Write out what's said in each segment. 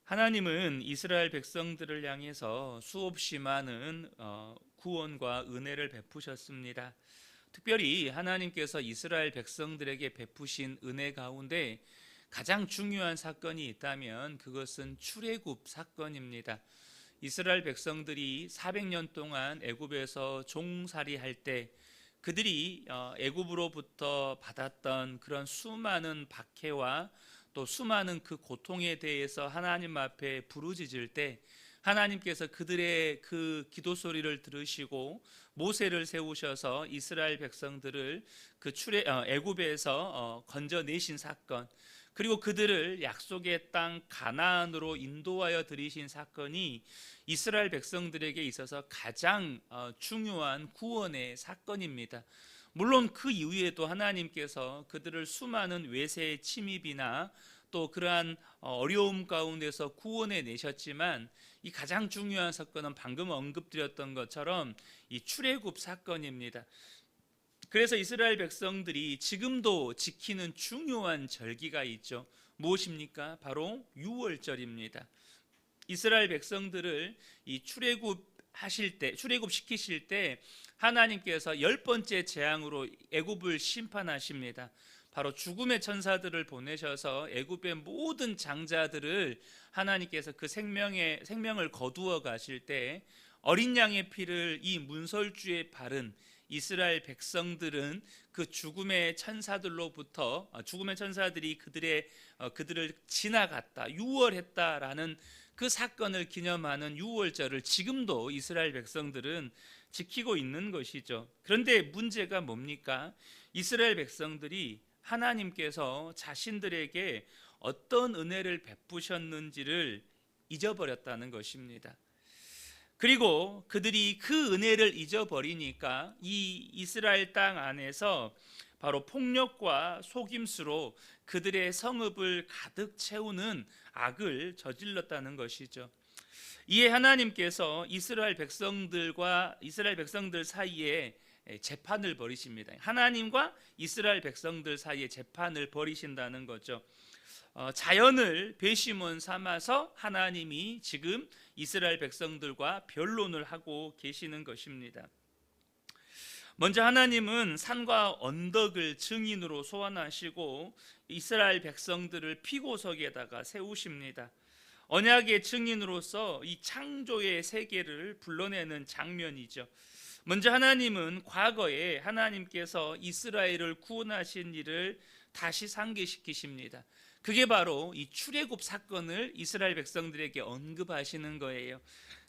하나님은 이스라엘 백성들을 향해서 수없이 많은 구원과 은혜를 베푸셨습니다. 특별히 하나님께서 이스라엘 백성들에게 베푸신 은혜 가운데 가장 중요한 사건이 있다면 그것은 출애굽 사건입니다. 이스라엘 백성들이 400년 동안 애굽에서 종살이할 때 그들이 애굽으로부터 받았던 그런 수많은 박해와 또 수많은 그 고통에 대해서 하나님 앞에 부르짖을 때 하나님께서 그들의 그 기도 소리를 들으시고 모세를 세우셔서 이스라엘 백성들을 그 애굽에서 건져내신 사건, 그리고 그들을 약속의 땅 가나안으로 인도하여 들이신 사건이 이스라엘 백성들에게 있어서 가장 중요한 구원의 사건입니다. 물론 그 이후에도 하나님께서 그들을 수많은 외세의 침입이나 또 그러한 어려움 가운데서 구원해 내셨지만 이 가장 중요한 사건은 방금 언급드렸던 것처럼 이 출애굽 사건입니다. 그래서 이스라엘 백성들이 지금도 지키는 중요한 절기가 있죠. 무엇입니까? 바로 유월절입니다. 이스라엘 백성들을 이 출애굽 시키실 때 하나님께서 10번째 재앙으로 애굽을 심판하십니다. 바로 죽음의 천사들을 보내셔서 애굽의 모든 장자들을 하나님께서 그 생명을 거두어 가실 때 어린 양의 피를 이 문설주에 바른 이스라엘 백성들은 그 죽음의 천사들이 그들을 지나갔다, 유월했다라는 그 사건을 기념하는 유월절을 지금도 이스라엘 백성들은 지키고 있는 것이죠. 그런데 문제가 뭡니까? 이스라엘 백성들이 하나님께서 자신들에게 어떤 은혜를 베푸셨는지를 잊어버렸다는 것입니다. 그리고 그들이 그 은혜를 잊어버리니까 이 이스라엘 땅 안에서 바로 폭력과 속임수로 그들의 성읍을 가득 채우는 악을 저질렀다는 것이죠. 이에 하나님께서 이스라엘 백성들 사이에 재판을 벌이십니다. 하나님과 이스라엘 백성들 사이에 재판을 벌이신다는 거죠. 자연을 배심원 삼아서 하나님이 지금 이스라엘 백성들과 변론을 하고 계시는 것입니다. 먼저 하나님은 산과 언덕을 증인으로 소환하시고 이스라엘 백성들을 피고석에다가 세우십니다. 언약의 증인으로서 이 창조의 세계를 불러내는 장면이죠. 먼저 하나님은 과거에 하나님께서 이스라엘을 구원하신 일을 다시 상기시키십니다. 그게 바로 이 출애굽 사건을 이스라엘 백성들에게 언급하시는 거예요.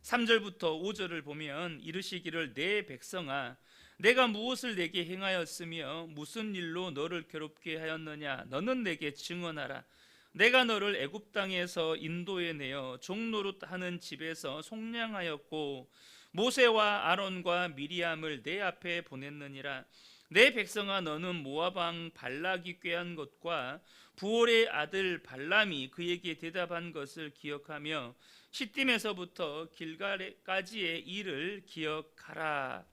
3절부터 5절을 보면 이르시기를 내 백성아 내가 무엇을 내게 행하였으며 무슨 일로 너를 괴롭게 하였느냐 너는 내게 증언하라. 내가 너를 애굽 땅에서 인도해 내어 종노릇하는 집에서 속량하였고 모세와 아론과 미리암을 내 앞에 보냈느니라. 내 백성아 너는 모압 왕 발락이 꾀한 것과 부올의 아들 발람이 그에게 대답한 것을 기억하며 시딤에서부터 길갈까지의 일을 기억하라.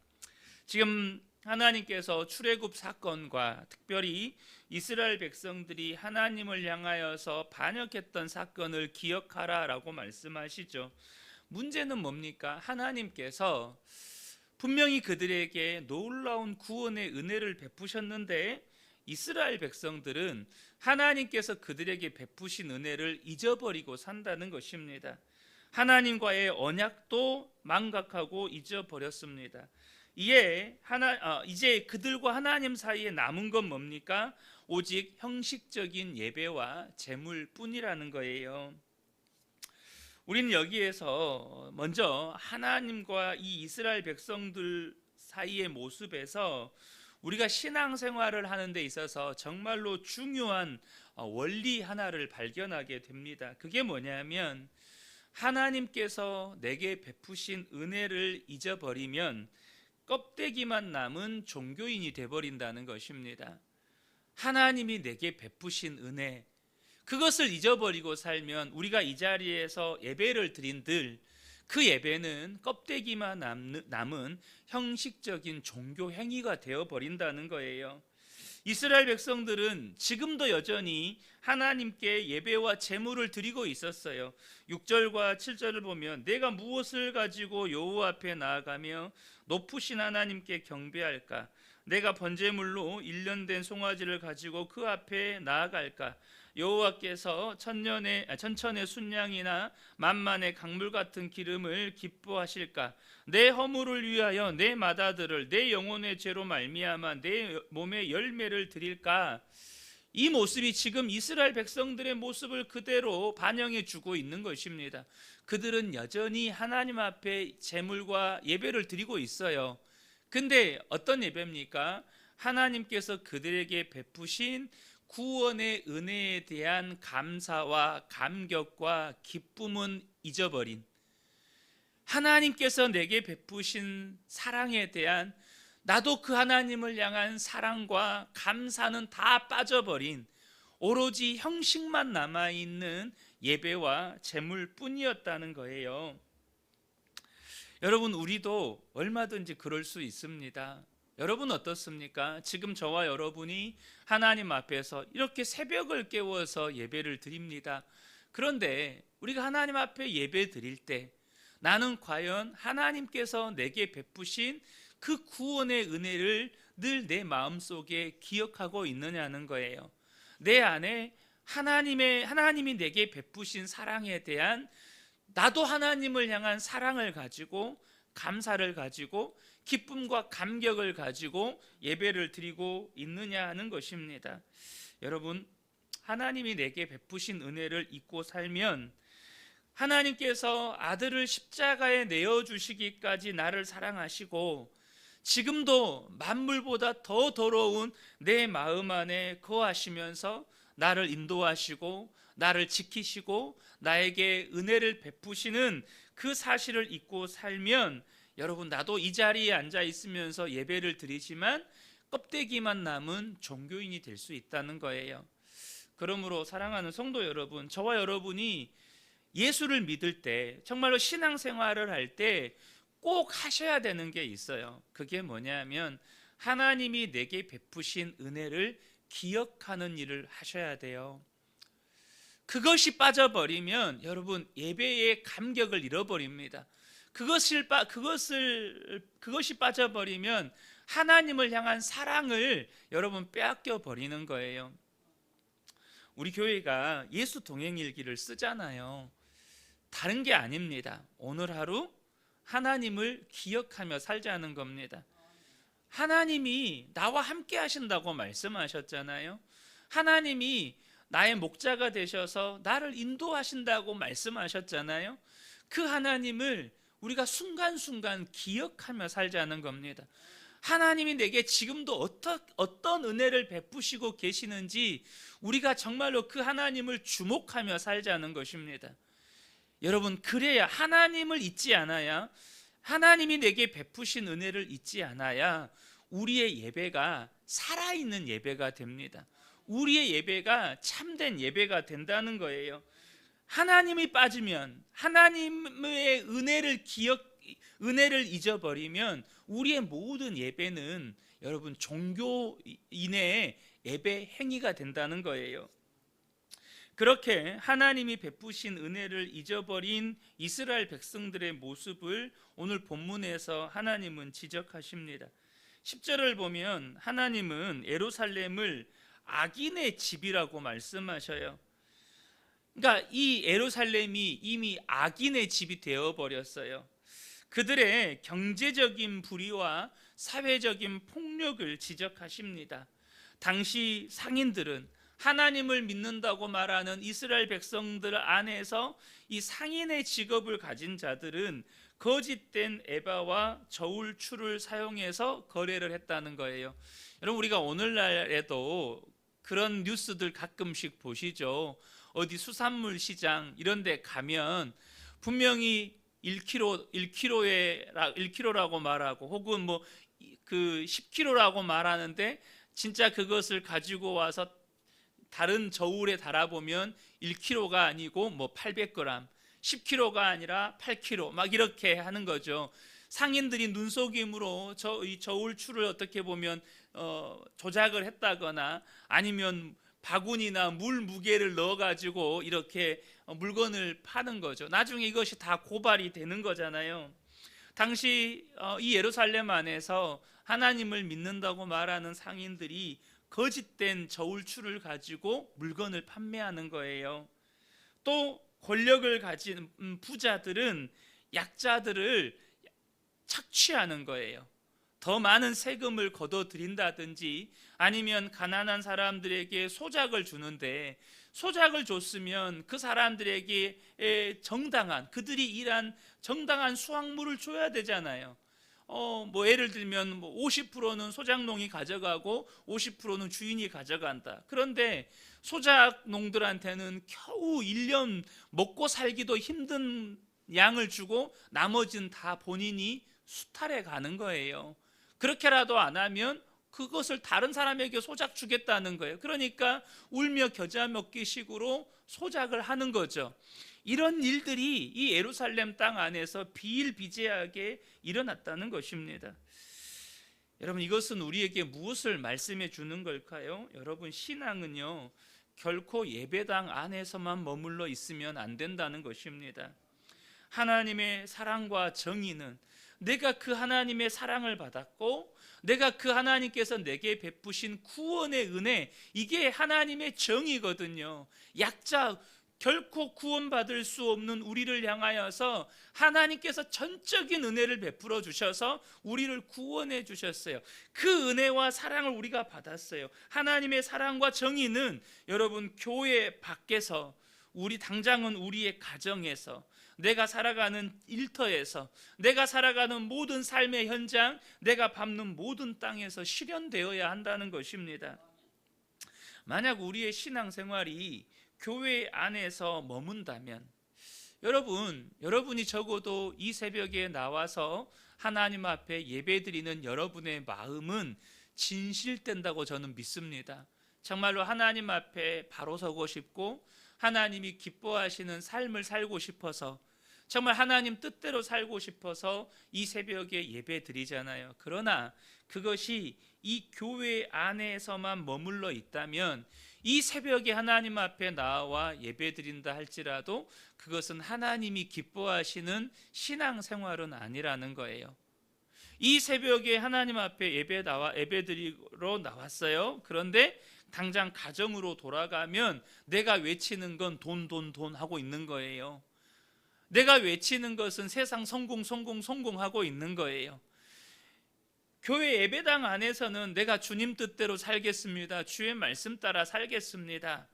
지금 하나님께서 출애굽 사건과 특별히 이스라엘 백성들이 하나님을 향하여서 반역했던 사건을 기억하라라고 말씀하시죠. 문제는 뭡니까? 하나님께서 분명히 그들에게 놀라운 구원의 은혜를 베푸셨는데 이스라엘 백성들은 하나님께서 그들에게 베푸신 은혜를 잊어버리고 산다는 것입니다. 하나님과의 언약도 망각하고 잊어버렸습니다. 이제 그들과 하나님 사이에 남은 건 뭡니까? 오직 형식적인 예배와 제물뿐이라는 거예요. 우리는 여기에서 먼저 하나님과 이 이스라엘 백성들 사이의 모습에서 우리가 신앙생활을 하는 데 있어서 정말로 중요한 원리 하나를 발견하게 됩니다. 그게 뭐냐면 하나님께서 내게 베푸신 은혜를 잊어버리면 껍데기만 남은 종교인이 되어버린다는 것입니다. 하나님이 내게 베푸신 은혜, 그것을 잊어버리고 살면 우리가 이 자리에서 예배를 드린들 그 예배는 껍데기만 남은 형식적인 종교 행위가 되어버린다는 거예요. 이스라엘 백성들은 지금도 여전히 하나님께 예배와 제물을 드리고 있었어요. 6절과 7절을 보면 내가 무엇을 가지고 여호와 앞에 나아가며 높으신 하나님께 경배할까? 내가 번제물로 1년 된 송아지를 가지고 그 앞에 나아갈까? 여호와께서 천천의 순양이나 만만의 강물 같은 기름을 기뻐하실까? 내 허물을 위하여 내 맏아들을 내 영혼의 죄로 말미암아 내 몸의 열매를 드릴까? 이 모습이 지금 이스라엘 백성들의 모습을 그대로 반영해 주고 있는 것입니다. 그들은 여전히 하나님 앞에 제물과 예배를 드리고 있어요. 근데 어떤 예배입니까? 하나님께서 그들에게 베푸신 구원의 은혜에 대한 감사와 감격과 기쁨은 잊어버린, 하나님께서 내게 베푸신 사랑에 대한, 나도 그 하나님을 향한 사랑과 감사는 다 빠져버린, 오로지 형식만 남아있는 예배와 제물뿐이었다는 거예요. 여러분, 우리도 얼마든지 그럴 수 있습니다. 여러분 어떻습니까? 지금 저와 여러분이 하나님 앞에서 이렇게 새벽을 깨워서 예배를 드립니다. 그런데 우리가 하나님 앞에 예배 드릴 때 나는 과연 하나님께서 내게 베푸신 그 구원의 은혜를 늘 내 마음속에 기억하고 있느냐는 거예요. 내 안에 하나님이 내게 베푸신 사랑에 대한, 나도 하나님을 향한 사랑을 가지고 감사를 가지고 기쁨과 감격을 가지고 예배를 드리고 있느냐 하는 것입니다. 여러분, 하나님이 내게 베푸신 은혜를 잊고 살면, 하나님께서 아들을 십자가에 내어주시기까지 나를 사랑하시고 지금도 만물보다 더 더러운 내 마음 안에 거하시면서 나를 인도하시고 나를 지키시고 나에게 은혜를 베푸시는 그 사실을 잊고 살면, 여러분, 나도 이 자리에 앉아 있으면서 예배를 드리지만 껍데기만 남은 종교인이 될 수 있다는 거예요. 그러므로 사랑하는 성도 여러분, 저와 여러분이 예수를 믿을 때, 정말로 신앙생활을 할 때 꼭 하셔야 되는 게 있어요. 그게 뭐냐면 하나님이 내게 베푸신 은혜를 기억하는 일을 하셔야 돼요. 그것이 빠져버리면 여러분, 예배의 감격을 잃어버립니다. 그것이 빠져버리면 하나님을 향한 사랑을 여러분 빼앗겨 버리는 거예요. 우리 교회가 예수 동행일기를 쓰잖아요. 다른 게 아닙니다. 오늘 하루 하나님을 기억하며 살자는 겁니다. 하나님이 나와 함께 하신다고 말씀하셨잖아요. 하나님이 나의 목자가 되셔서 나를 인도하신다고 말씀하셨잖아요. 그 하나님을 우리가 순간순간 기억하며 살자는 겁니다. 하나님이 내게 지금도 어떤 은혜를 베푸시고 계시는지 우리가 정말로 그 하나님을 주목하며 살자는 것입니다. 여러분, 그래야, 하나님을 잊지 않아야, 하나님이 내게 베푸신 은혜를 잊지 않아야 우리의 예배가 살아있는 예배가 됩니다. 우리의 예배가 참된 예배가 된다는 거예요. 하나님이 빠지면, 하나님의 은혜를 잊어버리면 우리의 모든 예배는 여러분 종교인의 예배 행위가 된다는 거예요. 그렇게 하나님이 베푸신 은혜를 잊어버린 이스라엘 백성들의 모습을 오늘 본문에서 하나님은 지적하십니다. 10절을 보면 하나님은 예루살렘을 악인의 집이라고 말씀하셔요. 그러니까 이 예루살렘이 이미 악인의 집이 되어버렸어요. 그들의 경제적인 불의와 사회적인 폭력을 지적하십니다. 당시 상인들은, 하나님을 믿는다고 말하는 이스라엘 백성들 안에서 이 상인의 직업을 가진 자들은 거짓된 에바와 저울추를 사용해서 거래를 했다는 거예요. 여러분, 우리가 오늘날에도 그런 뉴스들 가끔씩 보시죠. 어디 수산물 시장 이런 데 가면 분명히 1kg라고 말하고 혹은 뭐 그 10kg라고 말하는데, 진짜 그것을 가지고 와서 다른 저울에 달아보면 1kg가 아니고 뭐 800g, 10kg가 아니라 8kg 막 이렇게 하는 거죠. 상인들이 눈속임으로 이 저울추를 어떻게 보면 조작을 했다거나 아니면 바구니나 물 무게를 넣어가지고 이렇게 물건을 파는 거죠. 나중에 이것이 다 고발이 되는 거잖아요. 당시 이 예루살렘 안에서 하나님을 믿는다고 말하는 상인들이 거짓된 저울추를 가지고 물건을 판매하는 거예요. 또 권력을 가진 부자들은 약자들을 착취하는 거예요. 더 많은 세금을 걷어들인다든지 아니면 가난한 사람들에게 소작을 주는데, 소작을 줬으면 그 사람들에게 정당한, 그들이 일한 정당한 수확물을 줘야 되잖아요. 뭐 예를 들면 50%는 소작농이 가져가고 50%는 주인이 가져간다. 그런데 소작농들한테는 겨우 1년 먹고 살기도 힘든 양을 주고 나머지는 다 본인이 수탈해 가는 거예요. 그렇게라도 안 하면 그것을 다른 사람에게 소작 주겠다는 거예요. 그러니까 울며 겨자 먹기 식으로 소작을 하는 거죠. 이런 일들이 이 예루살렘 땅 안에서 비일비재하게 일어났다는 것입니다. 여러분, 이것은 우리에게 무엇을 말씀해 주는 걸까요? 여러분, 신앙은요 결코 예배당 안에서만 머물러 있으면 안 된다는 것입니다. 하나님의 사랑과 정의는 내가 그 하나님의 사랑을 받았고 내가 그 하나님께서 내게 베푸신 구원의 은혜, 이게 하나님의 정의거든요. 약자, 결코 구원받을 수 없는 우리를 향하여서 하나님께서 전적인 은혜를 베풀어 주셔서 우리를 구원해 주셨어요. 그 은혜와 사랑을 우리가 받았어요. 하나님의 사랑과 정의는 여러분 교회 밖에서, 우리 당장은 우리의 가정에서, 내가 살아가는 일터에서, 내가 살아가는 모든 삶의 현장, 내가 밟는 모든 땅에서 실현되어야 한다는 것입니다. 만약 우리의 신앙생활이 교회 안에서 머문다면 여러분이 적어도 이 새벽에 나와서 하나님 앞에 예배드리는 여러분의 마음은 진실된다고 저는 믿습니다. 정말로 하나님 앞에 바로 서고 싶고 하나님이 기뻐하시는 삶을 살고 싶어서, 정말 하나님 뜻대로 살고 싶어서 이 새벽에 예배 드리잖아요. 그러나 그것이 이 교회 안에서만 머물러 있다면 이 새벽에 하나님 앞에 나와 예배 드린다 할지라도 그것은 하나님이 기뻐하시는 신앙생활은 아니라는 거예요. 이 새벽에 하나님 앞에 예배 드리러 나왔어요. 그런데 당장 가정으로 돌아가면 내가 외치는 건 돈 하고 있는 거예요. 내가 외치는 것은 세상 성공 하고 있는 거예요. 교회 예배당 안에서는 내가 주님 뜻대로 살겠습니다, 주의 말씀 따라 살겠습니다.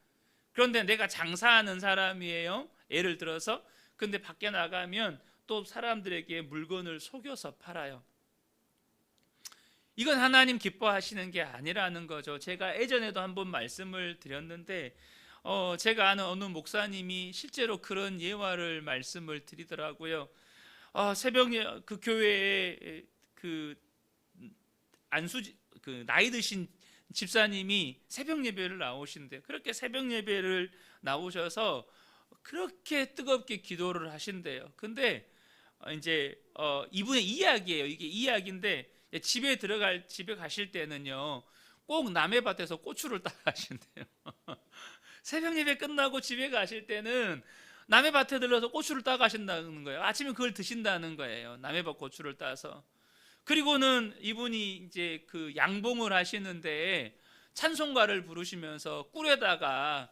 그런데 내가 장사하는 사람이에요. 예를 들어서. 근데 밖에 나가면 또 사람들에게 물건을 속여서 팔아요. 이건 하나님 기뻐하시는 게 아니라는 거죠. 제가 예전에도 한번 말씀을 드렸는데 제가 아는 어느 목사님이 실제로 그런 예화를 말씀을 드리더라고요. 새벽에 그 교회에 나이 드신 집사님이 새벽 예배를 나오신대요. 그렇게 새벽 예배를 나오셔서 그렇게 뜨겁게 기도를 하신대요. 근데 이제 이분의 이야기예요. 이게 이야기인데 집에 가실 때는요 꼭 남의 밭에서 고추를 따 가신대요. 새벽 예배 끝나고 집에 가실 때는 남의 밭에 들러서 고추를 따 가신다는 거예요. 아침에 그걸 드신다는 거예요. 남의 밭 고추를 따서. 그리고는 이분이 이제 그 양봉을 하시는데 찬송가를 부르시면서 꿀에다가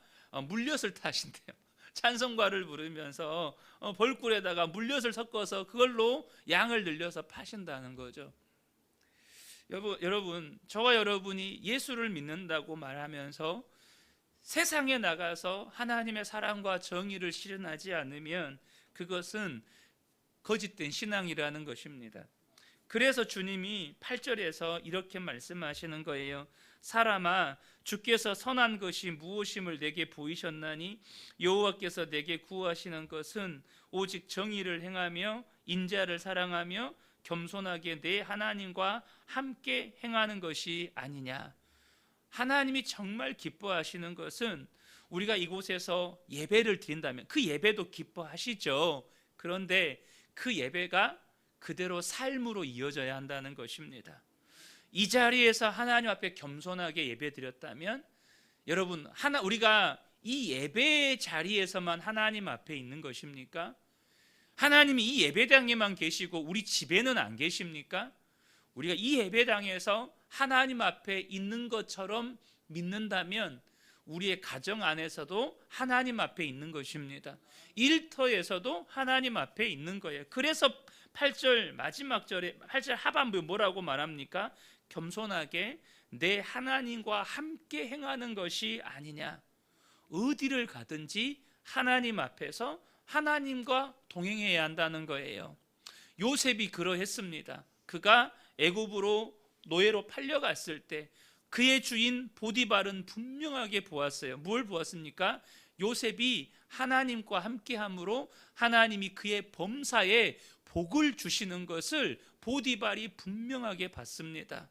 물엿을 타신대요. 찬송가를 부르면서 벌꿀에다가 물엿을 섞어서 그걸로 양을 늘려서 파신다는 거죠. 여러분, 저와 여러분이 예수를 믿는다고 말하면서 세상에 나가서 하나님의 사랑과 정의를 실현하지 않으면 그것은 거짓된 신앙이라는 것입니다. 그래서 주님이 8절에서 이렇게 말씀하시는 거예요. 사람아, 주께서 선한 것이 무엇임을 내게 보이셨나니 여호와께서 내게 구하시는 것은 오직 정의를 행하며 인자를 사랑하며 겸손하게 내 하나님과 함께 행하는 것이 아니냐. 하나님이 정말 기뻐하시는 것은 우리가 이곳에서 예배를 드린다면 그 예배도 기뻐하시죠. 그런데 그 예배가 그대로 삶으로 이어져야 한다는 것입니다. 이 자리에서 하나님 앞에 겸손하게 예배드렸다면, 여러분, 우리가 이 예배의 자리에서만 하나님 앞에 있는 것입니까? 하나님이 이 예배당에만 계시고 우리 집에는 안 계십니까? 우리가 이 예배당에서 하나님 앞에 있는 것처럼 믿는다면 우리의 가정 안에서도 하나님 앞에 있는 것입니다. 일터에서도 하나님 앞에 있는 거예요. 그래서 8절 마지막 절에 8절 하반부에 뭐라고 말합니까? 겸손하게 내 하나님과 함께 행하는 것이 아니냐. 어디를 가든지 하나님 앞에서 하나님과 동행해야 한다는 거예요. 요셉이 그러했습니다. 그가 애굽으로 노예로 팔려갔을 때 그의 주인 보디발은 분명하게 보았어요. 뭘 보았습니까? 요셉이 하나님과 함께함으로 하나님이 그의 범사에 복을 주시는 것을 보디발이 분명하게 봤습니다.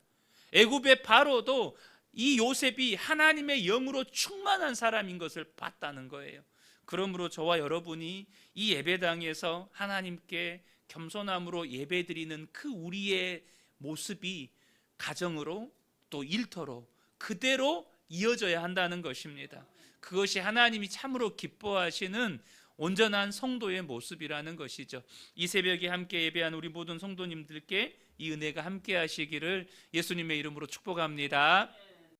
애굽의 바로도 이 요셉이 하나님의 영으로 충만한 사람인 것을 봤다는 거예요. 그러므로 저와 여러분이 이 예배당에서 하나님께 겸손함으로 예배드리는 그 우리의 모습이 가정으로 또 일터로 그대로 이어져야 한다는 것입니다. 그것이 하나님이 참으로 기뻐하시는 온전한 성도의 모습이라는 것이죠. 이 새벽에 함께 예배한 우리 모든 성도님들께 이 은혜가 함께 하시기를 예수님의 이름으로 축복합니다.